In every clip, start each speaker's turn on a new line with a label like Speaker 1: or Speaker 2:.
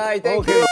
Speaker 1: Bye, thank you.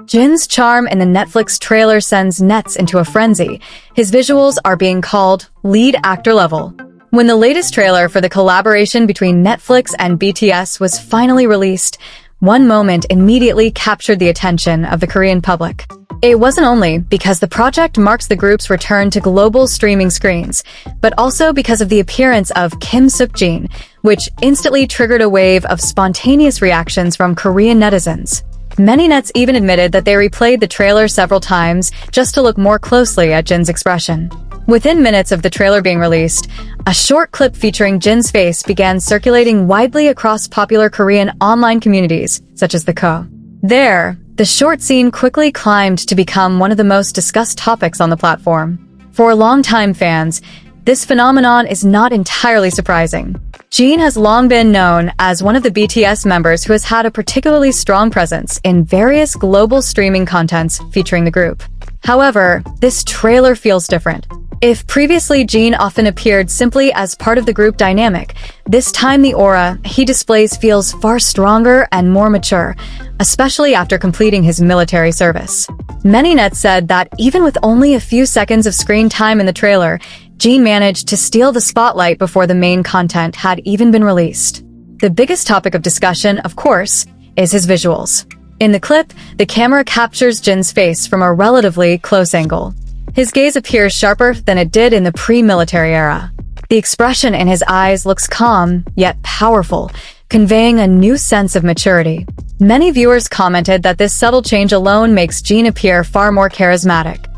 Speaker 2: Jin's charm in the Netflix trailer sends nets into a frenzy. His visuals are being called lead actor level. When the latest trailer for the collaboration between Netflix and BTS was finally released, one moment immediately captured the attention of the Korean public. It wasn't only because the project marks the group's return to global streaming screens, but also because of the appearance of Kim Seok-jin, which instantly triggered a wave of spontaneous reactions from Korean netizens. Many nets even admitted that they replayed the trailer several times just to look more closely at Jin's expression. Within minutes of the trailer being released, a short clip featuring Jin's face began circulating widely across popular Korean online communities, such as the Ko. There, the short scene quickly climbed to become one of the most discussed topics on the platform. For longtime fans, this phenomenon is not entirely surprising. Jin has long been known as one of the BTS members who has had a particularly strong presence in various global streaming contents featuring the group. However, this trailer feels different. If previously Jin often appeared simply as part of the group dynamic, this time the aura he displays feels far stronger and more mature, especially after completing his military service. Many nets said that even with only a few seconds of screen time in the trailer, Jin managed to steal the spotlight before the main content had even been released. The biggest topic of discussion, of course, is his visuals. In the clip, the camera captures Jin's face from a relatively close angle. His gaze appears sharper than it did in the pre-military era. The expression in his eyes looks calm, yet powerful, conveying a new sense of maturity. Many viewers commented that this subtle change alone makes Jin appear far more charismatic.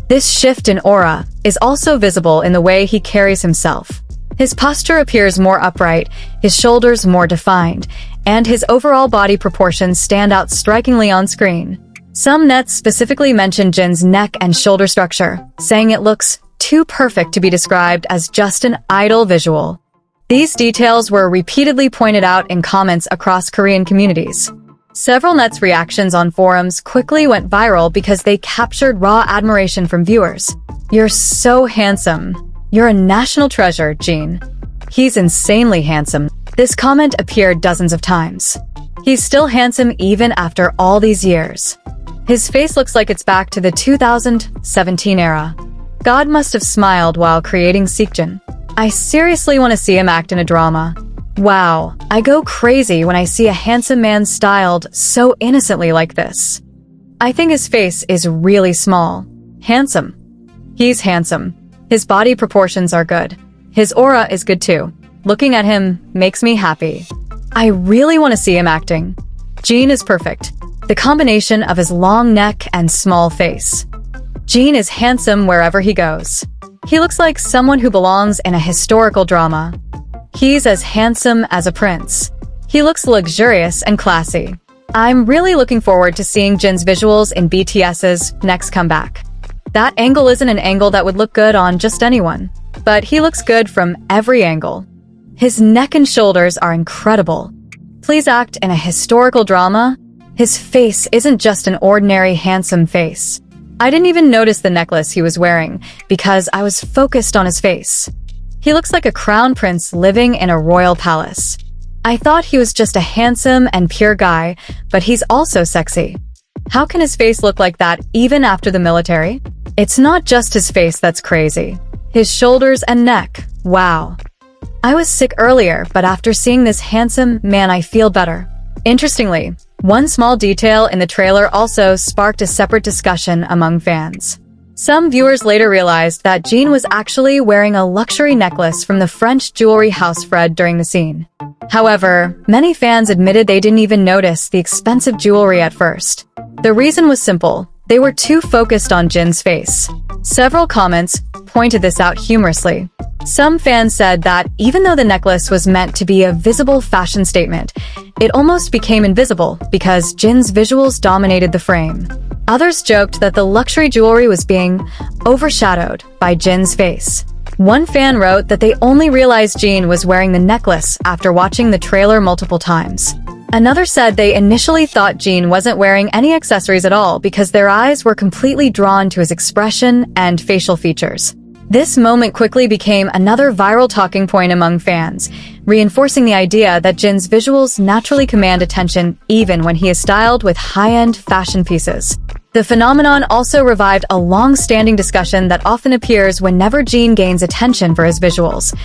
Speaker 2: This shift in aura is also visible in the way he carries himself. His posture appears more upright, his shoulders more defined, and his overall body proportions stand out strikingly on screen. Some nets specifically mention Jin's neck and shoulder structure, saying it looks too perfect to be described as just an idle visual. These details were repeatedly pointed out in comments across Korean communities. Several nets' reactions on forums quickly went viral because they captured raw admiration from viewers. "You're so handsome. You're a national treasure, Jin. He's insanely handsome." This comment appeared dozens of times. He's still handsome even after all these years. His face looks like it's back to the 2017 era. God must have smiled while creating Seokjin. I seriously want to see him act in a drama. Wow, I go crazy when I see a handsome man styled so innocently like this. I think his face is really small. Handsome. He's handsome. His body proportions are good. His aura is good too. Looking at him makes me happy. I really want to see him acting. Jin is perfect. The combination of his long neck and small face. Jin is handsome wherever he goes. He looks like someone who belongs in a historical drama. He's as handsome as a prince. He looks luxurious and classy. I'm really looking forward to seeing Jin's visuals in BTS's next comeback. That angle isn't an angle that would look good on just anyone, but he looks good from every angle. His neck and shoulders are incredible. Please act in a historical drama. His face isn't just an ordinary handsome face. I didn't even notice the necklace he was wearing because I was focused on his face. He looks like a crown prince living in a royal palace. I thought he was just a handsome and pure guy, but he's also sexy. How can his face look like that even after the military? It's not just his face that's crazy. His shoulders and neck, wow. I was sick earlier, but after seeing this handsome man, I feel better. Interestingly, one small detail in the trailer also sparked a separate discussion among fans. Some viewers later realized that Jin was actually wearing a luxury necklace from the French jewelry house Fred during the scene. However, many fans admitted they didn't even notice the expensive jewelry at first. The reason was simple. They were too focused on Jin's face. Several comments pointed this out humorously. Some fans said that even though the necklace was meant to be a visible fashion statement, it almost became invisible because Jin's visuals dominated the frame. Others joked that the luxury jewelry was being overshadowed by Jin's face. One fan wrote that they only realized Jin was wearing the necklace after watching the trailer multiple times. Another said they initially thought Jin wasn't wearing any accessories at all because their eyes were completely drawn to his expression and facial features. This moment quickly became another viral talking point among fans, reinforcing the idea that Jjin's visuals naturally command attention even when he is styled with high-end fashion pieces. The phenomenon also revived a long-standing discussion that often appears whenever Jjin gains attention for his visuals.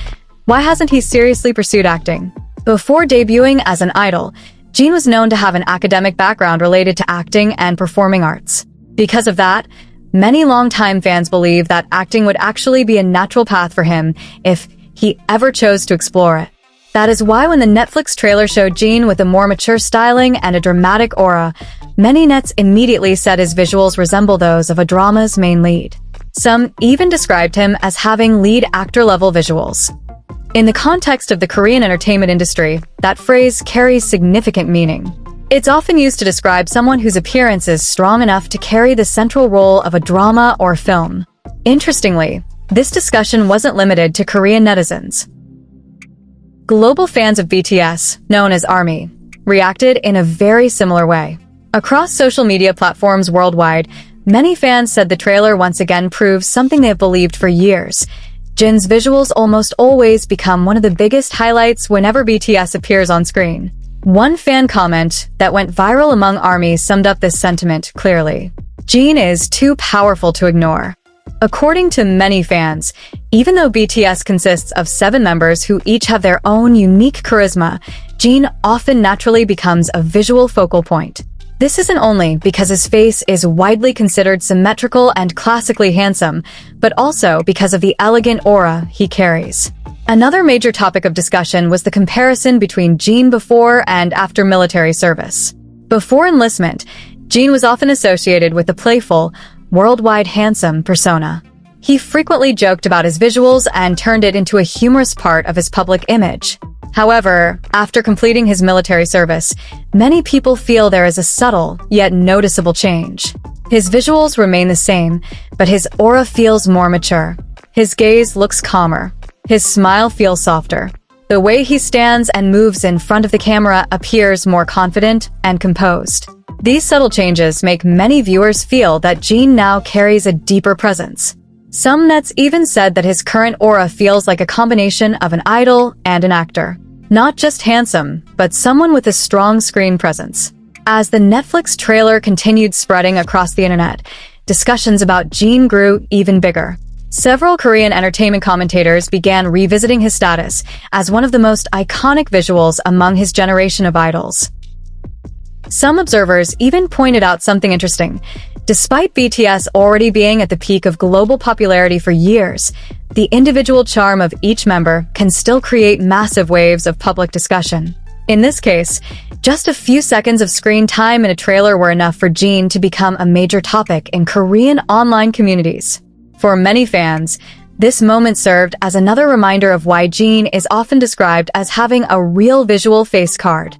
Speaker 2: Why hasn't he seriously pursued acting? Before debuting as an idol, Jjin was known to have an academic background related to acting and performing arts. Because of that, many longtime fans believe that acting would actually be a natural path for him if he ever chose to explore it. That is why when the Netflix trailer showed Jjin with a more mature styling and a dramatic aura, many nets immediately said his visuals resemble those of a drama's main lead. Some even described him as having lead actor-level visuals. In the context of the Korean entertainment industry, that phrase carries significant meaning. It's often used to describe someone whose appearance is strong enough to carry the central role of a drama or film. Interestingly, this discussion wasn't limited to Korean netizens. Global fans of BTS, known as ARMY, reacted in a very similar way. Across social media platforms worldwide, many fans said the trailer once again proves something they have believed for years. Jjin's visuals almost always become one of the biggest highlights whenever BTS appears on screen. One fan comment that went viral among ARMY summed up this sentiment clearly. Jjin is too powerful to ignore. According to many fans, even though BTS consists of 7 members who each have their own unique charisma, Jjin often naturally becomes a visual focal point. This isn't only because his face is widely considered symmetrical and classically handsome, but also because of the elegant aura he carries. Another major topic of discussion was the comparison between Jjin before and after military service. Before enlistment, Jjin was often associated with the playful, worldwide handsome persona. He frequently joked about his visuals and turned it into a humorous part of his public image. However, after completing his military service, many people feel there is a subtle, yet noticeable change. His visuals remain the same, but his aura feels more mature. His gaze looks calmer. His smile feels softer. The way he stands and moves in front of the camera appears more confident and composed. These subtle changes make many viewers feel that Jjin now carries a deeper presence. Some nets even said that his current aura feels like a combination of an idol and an actor. Not just handsome, but someone with a strong screen presence. As the Netflix trailer continued spreading across the internet, discussions about Jjin grew even bigger. Several Korean entertainment commentators began revisiting his status as one of the most iconic visuals among his generation of idols. Some observers even pointed out something interesting. Despite BTS already being at the peak of global popularity for years, the individual charm of each member can still create massive waves of public discussion. In this case, just a few seconds of screen time in a trailer were enough for Jjin to become a major topic in Korean online communities. For many fans, this moment served as another reminder of why Jjin is often described as having a real visual face card.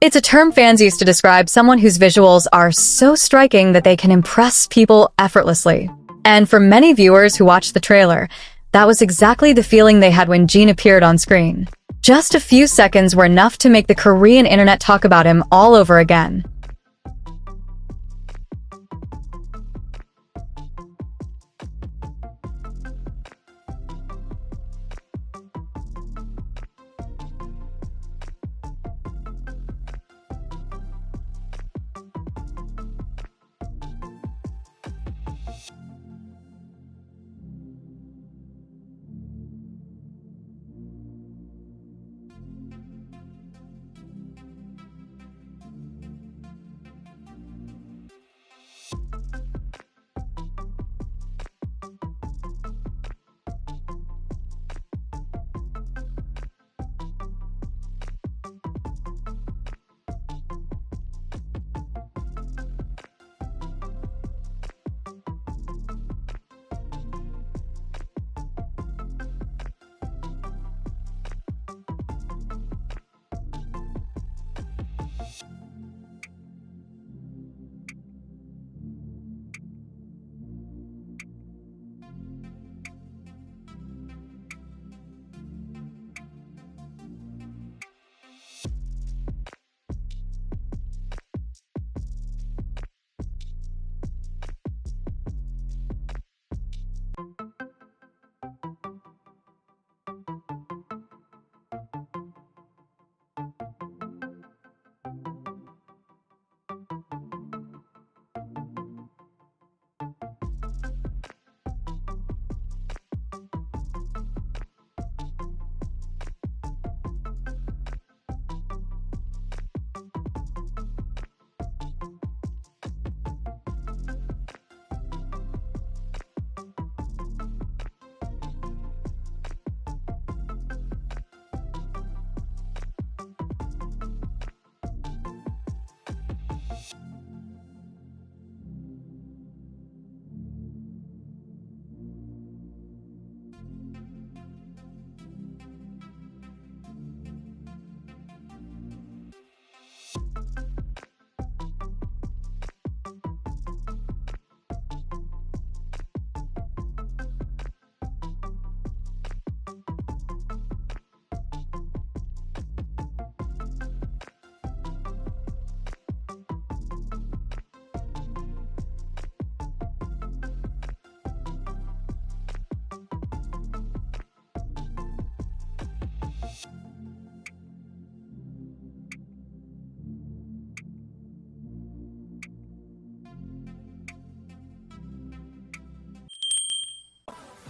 Speaker 2: It's a term fans use to describe someone whose visuals are so striking that they can impress people effortlessly. And for many viewers who watched the trailer, that was exactly the feeling they had when Jjin appeared on screen. Just a few seconds were enough to make the Korean internet talk about him all over again.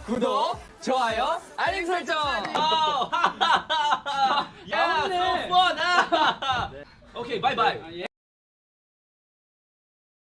Speaker 1: 구독, 좋아요, 알림 설정.
Speaker 3: 야, so fun. 오케이, 바이바이.